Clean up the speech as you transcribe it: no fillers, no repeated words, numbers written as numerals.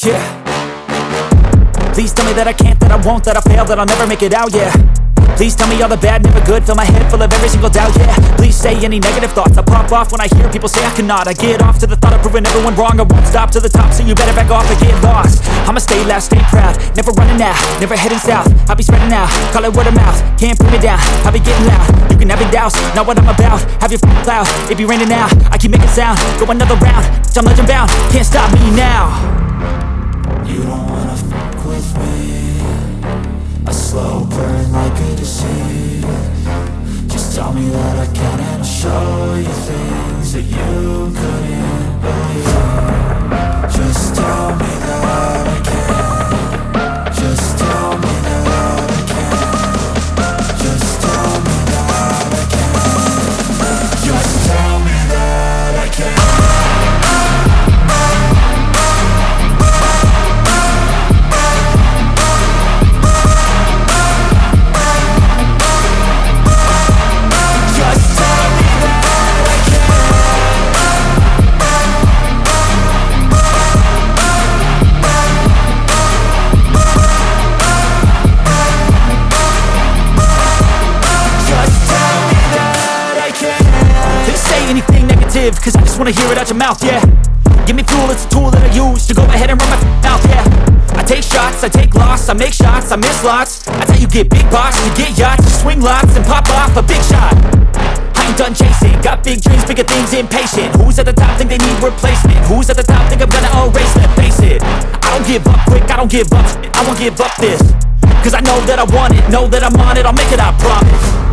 Yeah. Please tell me that I can't, that I won't, that I fail, that I'll never make it out, yeah. Please tell me all the bad, never good, fill my head full of every single doubt, yeah. Please say any negative thoughts, I pop off when I hear people say I cannot. I get off to the thought of proving everyone wrong, I won't stop to the top, so you better back off and get lost. I'ma stay loud, stay proud, never running out, never heading south. I'll be spreading out, call it word of mouth, can't put me down, I'll be getting loud. You can have your doubts, not what I'm about, have your cloud, it be raining now, I keep making sound, go another round, I'm legend bound, can't stop me now. You don't wanna fuck with me, a slow burn like a disease. Just tell me that I can and I'll show you things that you couldn't believe. Just tell me that I can. Just tell me that I can. Just tell me that I can. Just tell me that I can. Cause I just wanna hear it out your mouth, yeah. Give me fuel, it's a tool that I use to go ahead and run my mouth, yeah. I take shots, I take loss, I make shots, I miss lots. That's how you get big box, you get yachts, you swing lots and pop off a big shot. I ain't done chasing, got big dreams, bigger things, impatient. Who's at the top think they need replacement? Who's at the top think I'm gonna erase them? Face it, I don't give up quick, I don't give up, I won't give up this. Cause I know that I want it, know that I'm on it, I'll make it, I promise.